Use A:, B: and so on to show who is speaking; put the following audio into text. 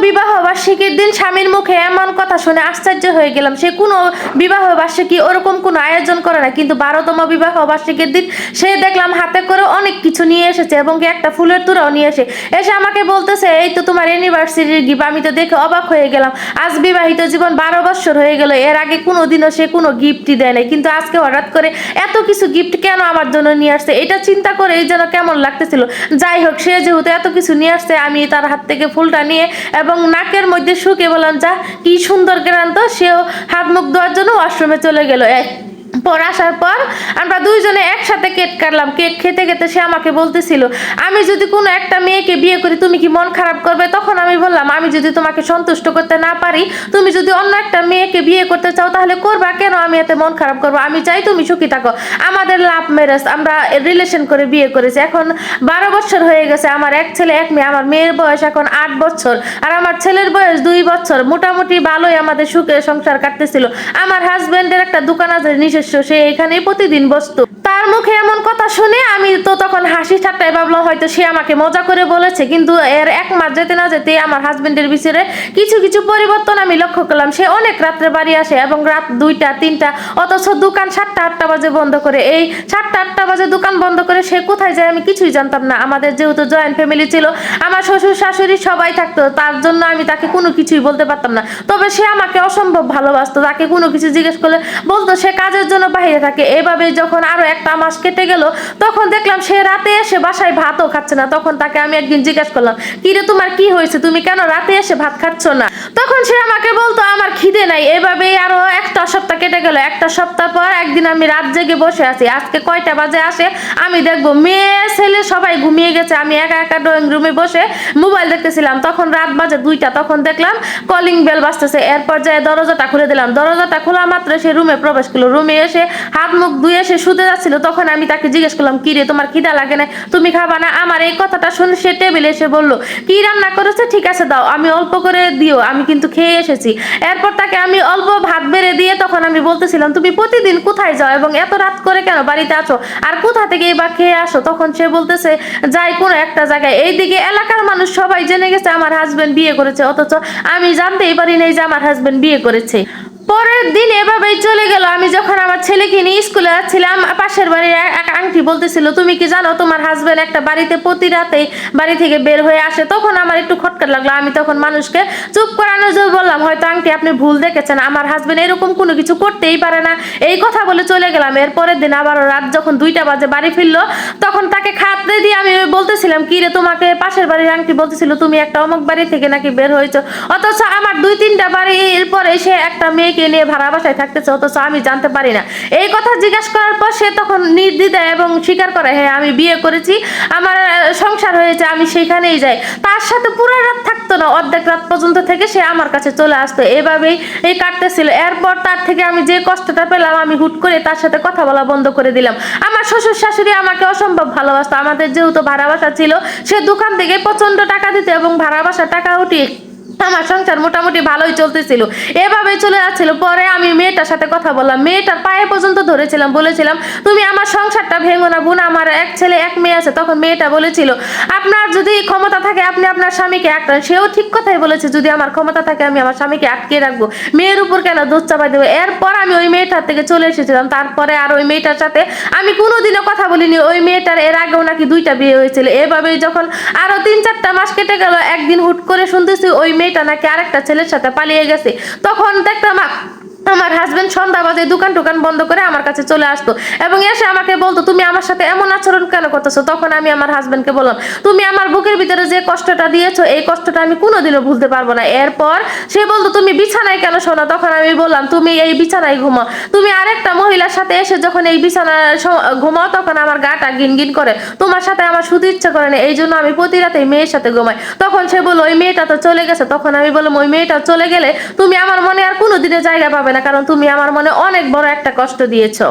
A: বিবাহ বার্ষিকীর দিন স্বামীর মুখে এমন কথা শুনে আশ্চর্য হয়ে গেলাম। সে কোনো বিবাহ বার্ষিকী ওরকম কোনো আয়োজন করে না, কিন্তু 12তম বিবাহ বার্ষিকীর দিন সে দেখলাম হাতে করে অনেক কিছু নিয়ে এসেছে এবং কি একটা ফুলের তোড়াও নিয়ে এসে আমাকে বলতেছে, এই তো তোমার অ্যানিভার্সারির গিফট। আমি তো দেখে অবাক হয়ে গেলাম। আজ বিবাহিত জীবন 12 বছর হয়ে গেল, এর আগে কোনোদিনও সে কোনো গিফটই দেয় নাই, কিন্তু আজকে হঠাৎ করে এত কিছু গিফট কেন আমার জন্য নিয়ে আসছে, এটা চিন্তা করে এই যেন কেমন লাগতেছিল। যাই হোক, সে যেহেতু এত কিছু নিয়ে আসছে, আমি তার হাত থেকে ফুলটা নিয়ে এবং নাকের মধ্যে শুকে বললাম, যা কি সুন্দর গ্রান। তো সেও হাত মুখ ধোয়ার জন্য ওয়াশরুমে চলে গেল। পর আসার পর আমরা দুইজনে একসাথে কেক কাটলাম। কেক খেতে খেতে সে আমাকে বলতেছিল, আমি যদি কোনো একটা মেয়েকে বিয়ে করি তুমি কি মন খারাপ করবে? তখন আমি বললাম, আমি যদি তোমাকে সন্তুষ্ট করতে না পারি, তুমি যদি অন্য একটা মেয়েকে বিয়ে করতে চাও তাহলে করবা, কেন আমি এতে মন খারাপ করবো? আমি চাই তুমি সুখী থাকো। আমাদের লাভ ম্যারেজ, আমরা রিলেশন করে বিয়ে করেছি। এখন 12 বছর হয়ে গেছে। আমার এক ছেলে এক মেয়ে। আমার মেয়ের বয়স এখন 8 বছর আর আমার ছেলের বয়স 2 বছর। মোটামুটি ভালোই আমাদের সুখে সংসার কাটতেছিল। আমার হাজবেন্ডের একটা দোকান আছে নিজস্ব, সে এখানে প্রতিদিন বসতো। তার মুখে এমন কথা শুনে আমি তো তখন হাসি ঠাট্টায় ভাবলাম হয়তো সে আমাকে মজা করে বলেছে, কিন্তু এর 1 মাস যেতে না যেতে আমার হাজবেন্ডের ভিতরে কিছু কিছু পরিবর্তন আমি লক্ষ্য করলাম। সে অনেক রাত্রে বাড়ি আসে এবং রাত 2টা 3টা, অথচ দোকান 7টা 8টা বাজে বন্ধ করে। এই 7টা 8টা বাজে দোকান বন্ধ করে সে কোথায় যায় আমি কিছুই জানতাম না। আমাদের যেহেতু জয়েন্ট ফ্যামিলি ছিল, আমার শ্বশুর শাশুড়ি সবাই থাকতো, তার জন্য আমি তাকে কোনো কিছুই বলতে পারতাম না। তবে সে আমাকে অসম্ভব ভালোবাসতো। তাকে কোনো কিছু জিজ্ঞেস করলে বলতো সে কাজের জন্য বাইরে থাকে। এভাবে যখন আরো 1টা মাস কেটে গেল, তখন দেখলাম সে রাতে এসে বাসায় ভাতও খাচ্ছে না। তখন তাকে আমি একদিন জিজ্ঞেস করলাম, কি রে তোমার কি হয়েছে, তুমি কেন রাতে এসে ভাত খাচ্ছ না? তখন সে আমাকে বলতো, আমার খিদে নাই। এভাবেই আরো 1টা সপ্তাহ কেটে গেল। 1টা সপ্তাহ পর একদিন আমি রাত জেগে বসে আছি। আজকে কয়টা বাজে আসে আমি দেখবো, মেয়ে ছেলে সবাই ঘুমিয়ে গেছে। আমি একা একা ড্রয়িং রুমে বসে মোবাইল দেখতেছিলাম। তখন রাত বাজে 2টা। তখন দেখলাম কলিং বেল বাজতেছে। এরপর যায় দরজাটা খুলে দিলাম। দরজাটা খোলা মাত্র সে রুমে প্রবেশ করলো। রুমে এসে হাত মুখ ধুয়ে সে শুতে যাচ্ছিল। তখন আমি তাকে জিজ্ঞেস করলাম, কি রে তোমার খিদা লাগে না, তুমি খাবা না? আমার এই কথাটা শুনে সে টেবিলে এসে বলল, কি রান্না করেছে ঠিক আছে দাও, আমি অল্প করে দিও, আমি কিন্তু খেয়ে এসেছি। এরপর তাকে আমি অল্প ভাত বেড়ে দিয়ে তখন আমি বলতেছিলাম, তুমি প্রতিদিন কোথায় যাও এবং এত রাত করে কেন বাড়িতে আছো, আর কোথা থেকে বা খেয়ে আসো? তখন সে বলতেছে, যাই কোনো একটা জায়গায়। এইদিকে এলাকার মানুষ সবাই জেনে গেছে আমার হাজবেন্ড বিয়ে করেছে, অথচ আমি জানতেই পারি নাই যে আমার হাজবেন্ড বিয়ে করেছে। পরের দিন এভাবেই চলে গেল। আমি যখন আমার ছেলেকে নিয়ে স্কুলে যাচ্ছিলাম, পাশের বাড়ির এক আন্টি বলতেছিল, তুমি কি জানো তোমার হাজবেন্ড একটা বাড়িতে প্রতি রাতেই বাড়ি থেকে বের হয়ে আসে? তখন আমার একটু খটকা লাগলো। আমি তখন মানুষকে চুপ করানোর জন্য বললাম, হয়তো আন্টি আপনি ভুল দেখেছেন, আমার হাজবেন্ড এরকম কোনো কিছু করতেই পারে না। এই কথা বলে চলে গেলাম। এর পরের দিন আবারও রাত যখন 2টা বাজে বাড়ি ফিরলো, তখন তাকে খাতে দিয়ে আমি বলতেছিলাম, কি রে তোমাকে পাশের বাড়ির আন্টি বলতেছিল তুমি একটা অমুক বাড়ি থেকে নাকি বের হয়েছো, অথচ আমার 2-3টা বাড়ির পরে সে একটা মেয়েকে নিয়ে ভাড়া বাসায় থাকতেছে, অথচ আমি জানতে পারি না। এই কথা জিজ্ঞাসা করার পর সে তখন নির্দ্বিধায় এবং স্বীকার করে, হ্যাঁ আমি বিয়ে করেছি, আমার সংসার হয়েছে, আমি সেখানেই যাই। তার সাথে পুরো রাত থাকতো না, অর্ধেক রাত পর্যন্ত থেকে সে আমার কাছে চলে আসতো। এভাবেই এই কাটতেছিল। এরপর তার থেকে আমি যে কষ্টটা পেলাম, আমি হুট করে তার সাথে কথা বলা বন্ধ করে দিলাম। আমার শ্বশুর শাশুড়ি আমাকে অসম্ভব ভালোবাসতো। আমাদের যেহেতু ভাড়া বাসা ছিল, সে দোকান থেকে প্রচন্ড টাকা দিত এবং ভাড়া বাসার টাকা উঠিয়ে আমার সংসার মোটামুটি ভালোই চলতেছিল। এভাবেই চলে যাচ্ছিল। পরে আমি মেয়েটার সাথে কথা বললাম, মেয়েটার পায়ে পর্যন্ত ধরেছিলাম, বলেছিলাম, তুমি আমার সংসারটা ভেঙো না বোন, আমার এক ছেলে এক মেয়ে আছে। তখন মেয়েটা বলেছিল, আপনার যদি ক্ষমতা থাকে আপনি আপনার স্বামীকে আটকান। সেও ঠিক কথাই বলেছে, যদি আমার ক্ষমতা থাকে আমি আমার স্বামীকে আটকে রাখবো, মেয়ের উপর কেন দোষ চাপাই দেবো? এরপর আমি ওই মেয়েটার থেকে চলে এসেছিলাম। তারপরে আর ওই মেয়েটার সাথে আমি কোনোদিনও কথা বলিনি। ওই মেয়েটার এর আগেও নাকি 2টা বিয়ে হয়েছিল। এভাবেই যখন আরো 3-4টা মাস কেটে গেল, একদিন হুট করে শুনতেছি ওই মেয়েটা নাকি আরেকটা ছেলের সাথে পালিয়ে গেছে। তখন দেখতাম আমার হাজবেন্ড সন্ধ্যা বাজে দোকান বন্ধ করে আমার কাছে চলে আসতো এবং এসে আমাকে বলতো, তুমি আমার সাথে এমন আচরণ কেন করতেছো? তখন আমি আমার হাজবেন্ডকে বললাম, তুমি আমার বুকের ভিতরে যে কষ্টটা দিয়েছো, এই কষ্টটা আমি কোনোদিনও ভুলতে পারবো না। এরপর সে বলতো, তুমি বিছানায় কেন শোনো? তখন আমি বললাম, তুমি এই বিছানায় ঘুমাও, তুমি আরেকটা মহিলার সাথে এসে যখন এই বিছানায় ঘুমাও তখন আমার গাটা গিনগিন করে, তোমার সাথে আমার শুতে ইচ্ছা করে না, এই জন্য আমি প্রতি রাতে মেয়ের সাথে ঘুমাই। তখন সে বললো, ওই মেয়েটা তো চলে গেছে। তখন আমি বললাম, ওই মেয়েটা চলে গেলে তুমি আমার মনে আর কোনোদিনও জায়গা পাবে না, কারণ তুমি আমার মনে অনেক বড় একটা কষ্ট দিয়েছো।